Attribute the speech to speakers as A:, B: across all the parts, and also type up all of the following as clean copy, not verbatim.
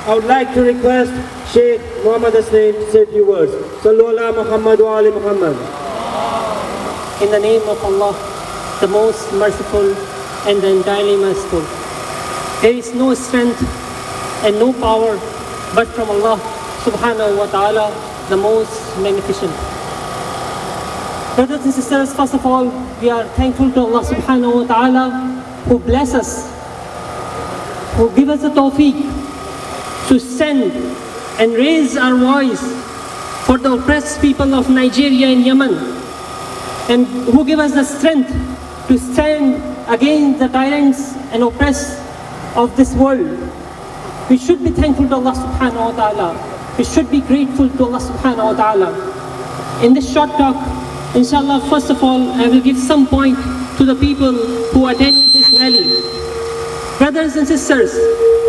A: I would like to request Sheikh Muhammad Hasnain to say a few words. Sallu ala Muhammad wa ali Muhammad.
B: In the name of Allah, the most merciful and the entirely merciful. There is no strength and no power but from Allah subhanahu wa ta'ala, the most magnificent. Brothers and sisters, first of all, we are thankful to Allah subhanahu wa ta'ala who bless us, who give us the tawfiq to send and raise our voice for the oppressed people of Nigeria and Yemen, and who give us the strength to stand against the tyrants and oppressed of this world. We should be thankful to Allah subhanahu wa ta'ala. We should be grateful to Allah subhanahu wa ta'ala. In this short talk, inshallah, first of all, I will give some point to the people who attend this rally. Brothers and sisters,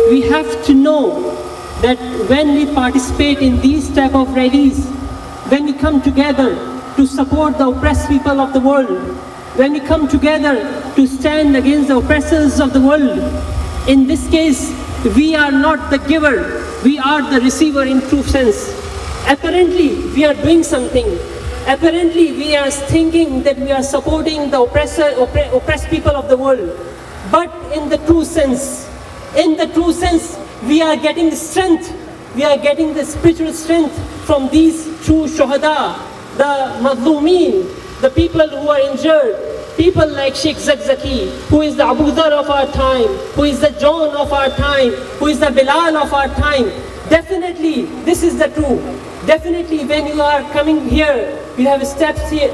B: we have to know that when we participate in these type of rallies, when we come together to support the oppressed people of the world, when we come together to stand against the oppressors of the world, in this case, we are not the giver, we are the receiver in true sense. Apparently, we are doing something. Apparently, we are thinking that we are supporting the oppressed people of the world. But in the true sense, we are getting the strength, we are getting the spiritual strength from these true shuhada, the mazlumeen, the people who are injured. People like Sheikh Zakzaki, who is the Abu Dhar of our time, who is the John of our time, who is the Bilal of our time. Definitely, this is the truth. Definitely, when you are coming here, you have steps here,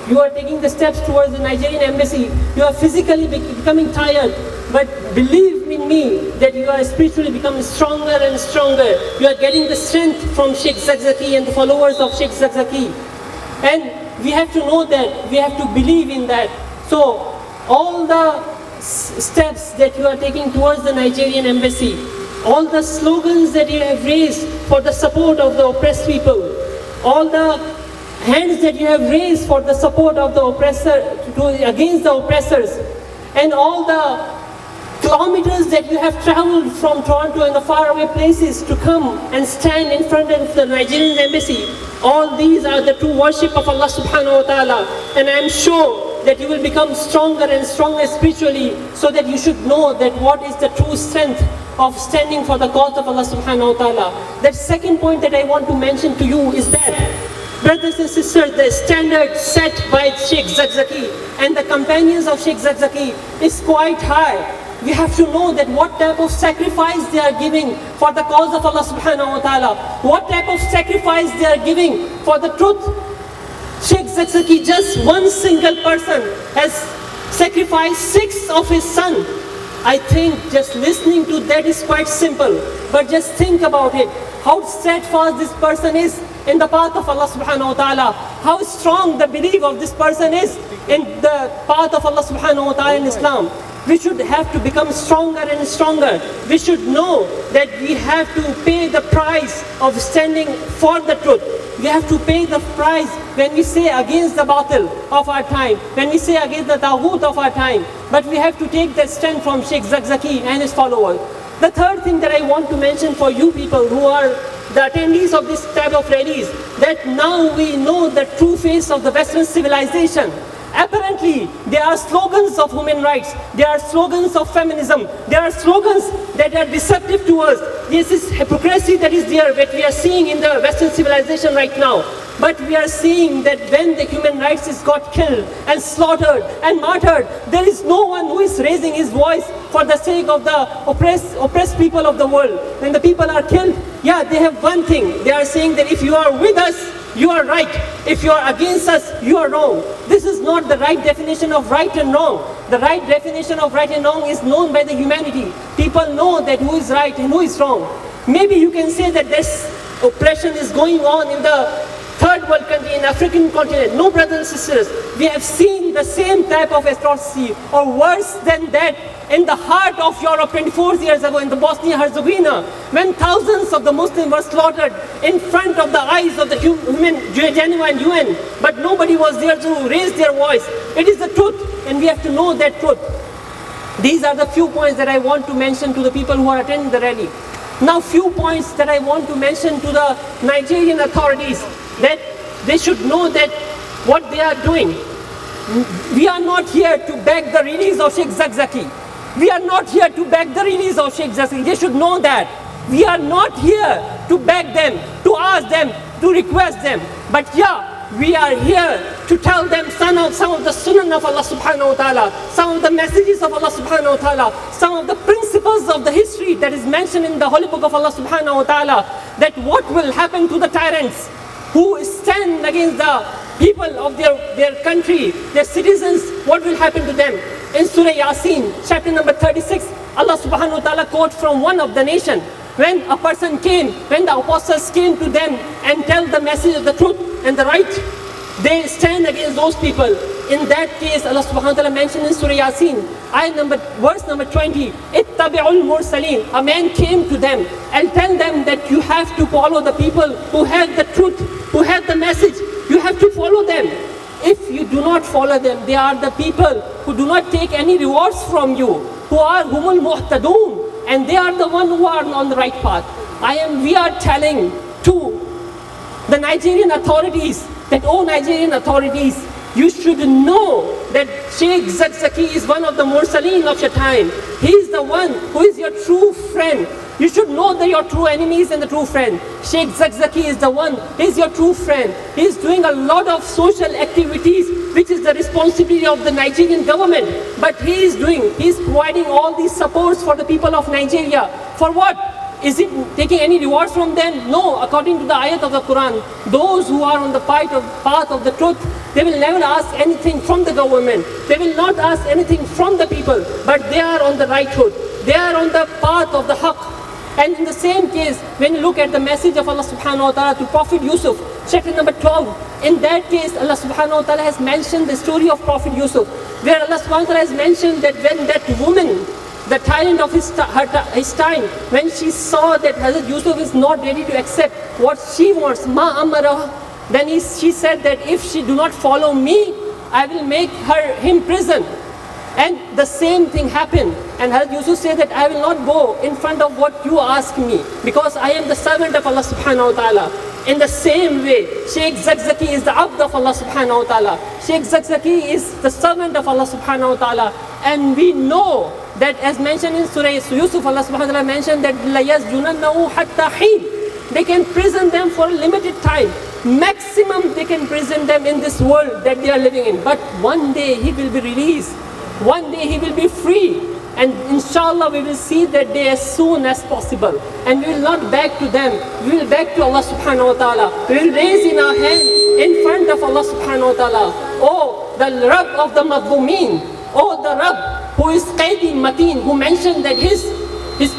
B: you are taking the steps towards the Nigerian embassy, you are physically becoming tired, but believe in me that you are spiritually becoming stronger and stronger. You are getting the strength from Sheikh Zakzaki and the followers of Sheikh Zakzaki. And we have to know that, we have to believe in that. So, all the steps that you are taking towards the Nigerian embassy, all the slogans that you have raised for the support of the oppressed people, all the hands that you have raised for the support of the oppressor, against the oppressors, and all the kilometers that you have traveled from Toronto and the faraway places to come and stand in front of the Nigerian embassy. All these are the true worship of Allah subhanahu wa ta'ala. And I am sure that you will become stronger and stronger spiritually, so that you should know that what is the true strength of standing for the cause of Allah subhanahu wa ta'ala. The second point that I want to mention to you is that, brothers and sisters, the standard set by Sheikh Zakzaki and the companions of Sheikh Zakzaki is quite high. We have to know that what type of sacrifice they are giving for the cause of Allah subhanahu wa ta'ala. What type of sacrifice they are giving for the truth. Sheikh Zakzaki, just one single person, has sacrificed 6 of his sons. I think just listening to that is quite simple. But just think about it. How steadfast this person is in the path of Allah subhanahu wa ta'ala. How strong the belief of this person is in the path of Allah subhanahu wa ta'ala in Islam. We should have to become stronger and stronger. We should know that we have to pay the price of standing for the truth. We have to pay the price when we say against the batil of our time, when we say against the taghut of our time. But we have to take that stand from Sheikh Zakzaki and his followers. The third thing that I want to mention for you people who are the attendees of this type of rallies, that now we know the true face of the Western civilization. Apparently, there are slogans of human rights, there are slogans of feminism, there are slogans that are deceptive to us. This is hypocrisy that is there, that we are seeing in the Western civilization right now. But we are seeing that when the human rights is got killed and slaughtered and martyred, there is no one who is raising his voice for the sake of the oppressed people of the world. When the people are killed, yeah, they have one thing. They are saying that if you are with us, you are right. If you are against us, you are wrong. This is not the right definition of right and wrong. The right definition of right and wrong is known by the humanity. People know that who is right and who is wrong. Maybe you can say that this oppression is going on in the third world country, in African continent. No, brothers and sisters, we have seen the same type of atrocity, or worse than that, in the heart of Europe 24 years ago in the Bosnia-Herzegovina, when thousands of the Muslims were slaughtered in front of the eyes of the genuine UN, but nobody was there to raise their voice. It is the truth, and we have to know that truth. These are the few points that I want to mention to the people who are attending the rally. Now, few points that I want to mention to the Nigerian authorities, that they should know that what they are doing. We are not here to beg the release of Sheikh Zakzaki. We are not here to beg the release of Sheikh Zakzaki. They should know that. We are not here to beg them, to ask them, to request them. But yeah, we are here to tell them some of the sunnah of Allah subhanahu wa ta'ala, some of the messages of Allah subhanahu wa ta'ala, some of the principles of the history that is mentioned in the Holy Book of Allah subhanahu wa ta'ala, that what will happen to the tyrants who stand against the people of their country, their citizens, what will happen to them. In Surah Yasin, chapter number 36, Allah subhanahu wa ta'ala quote from one of the nation. When a person came, when the apostles came to them and tell the message of the truth and the right, they stand against those people. In that case, Allah subhanahu wa ta'ala mentioned in Surah Yasin, verse number 20, Ittabi'ul mursaleen. A man came to them and tell them that you have to follow the people who have the truth, who have the message. You have to follow them. If you do not follow them, they are the people who do not take any rewards from you, who are humul muhtadun, and they are the ones who are on the right path. We are telling to the Nigerian authorities that, oh Nigerian authorities, you should know that Sheikh Zakzaki is one of the mursaleen of your time. He is the one who is your true friend. You should know that your true enemies and the true friend. Sheikh Zakzaki is the one, he is your true friend. He is doing a lot of social activities which is the responsibility of the Nigerian government. But he is providing all these supports for the people of Nigeria. For what? Is it taking any rewards from them? No, according to the ayat of the Quran, those who are on the path of the truth, they will never ask anything from the government. They will not ask anything from the people, but they are on the right road. They are on the path of the haqq. And in the same case, when you look at the message of Allah subhanahu wa ta'ala to Prophet Yusuf, chapter number 12, in that case, Allah subhanahu wa ta'ala has mentioned the story of Prophet Yusuf, where Allah subhanahu wa ta'ala has mentioned that when that woman, the tyrant of his time, when she saw that Hazrat Yusuf is not ready to accept what she wants, ma amara, then she said that if she do not follow me, I will make him prison. And the same thing happened. And Hazrat Yusuf said that I will not go in front of what you ask me, because I am the servant of Allah subhanahu wa ta'ala. In the same way, Sheikh Zakzaki is the abd of Allah subhanahu wa ta'ala. Sheikh Zakzaki is the servant of Allah subhanahu wa ta'ala. And we know that, as mentioned in Surah Yusuf, Allah subhanahu wa ta'ala mentioned that la yasjunannahu hatta hin. They can prison them for a limited time. Maximum they can prison them in this world that they are living in. But one day he will be released. One day he will be free, and inshallah we will see that day as soon as possible. And we will not beg to them, we will beg to Allah subhanahu wa ta'ala. We will raise in our hand in front of Allah subhanahu wa ta'ala. Oh, the Rabb of the Madhumeen, oh the Rabb who is Qaidi Mateen, who mentioned that his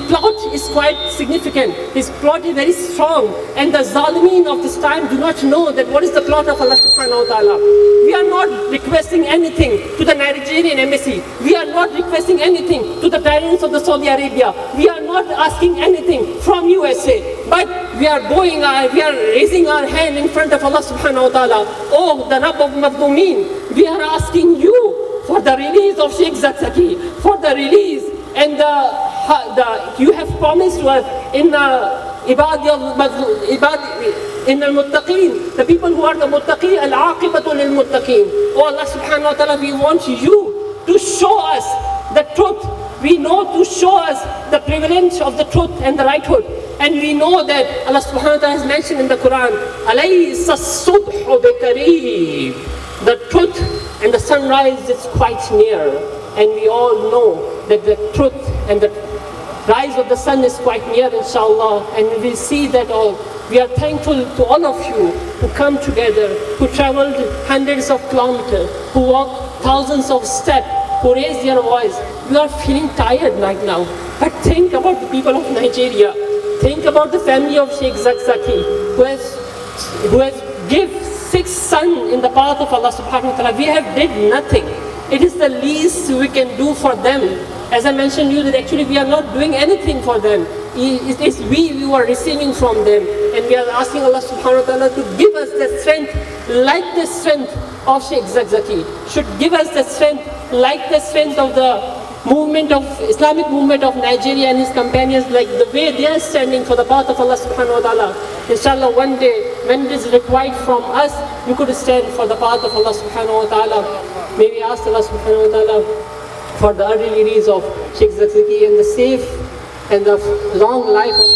B: plot is quite significant, his plot is very strong, and the Zalimeen of this time do not know that what is the plot of Allah subhanahu wa ta'ala. We are not requesting anything to the Nigerian embassy, we are not requesting anything to the tyrants of the Saudi Arabia, we are not asking anything from USA, but we are raising our hand in front of Allah subhanahu wa ta'ala. Oh, the Rabb of Madhumeen, we are asking you for the release of Sheikh Zakzaki, for the release, and you have promised to us in al-muttaqeen, the people who are the muttaqeen, al-aqibatu lil-muttaqeen. Oh Allah subhanahu wa ta'ala, we want you to show us the truth. We know to show us the prevalence of the truth and the righthood. And we know that Allah subhanahu wa ta'ala has mentioned in the Quran, alaysa as-subhu biqareeb. The truth and the sunrise is quite near. And we all know that the truth and the rise of the sun is quite near, inshallah. And we will see that all. We are thankful to all of you who come together, who traveled hundreds of kilometers, who walked thousands of steps, who raised their voice. We are feeling tired right now. But think about the people of Nigeria. Think about the family of Sheikh Zakzaki, who has given 6 sons in the path of Allah subhanahu wa ta'ala. We have did nothing. It is the least we can do for them. As I mentioned you, that actually we are not doing anything for them. It is we who are receiving from them. And we are asking Allah subhanahu wa ta'ala to give us the strength like the strength of Sheikh Zakzaki. Should give us the strength like the strength of the movement of Islamic movement of Nigeria and his companions, like the way they are standing for the path of Allah subhanahu wa ta'ala. Inshallah, one day when it is required from us, we could stand for the path of Allah subhanahu wa ta'ala. May we ask Allah subhanahu wa ta'ala for the early release of Sheikh Zakzaki and the safe and the long life of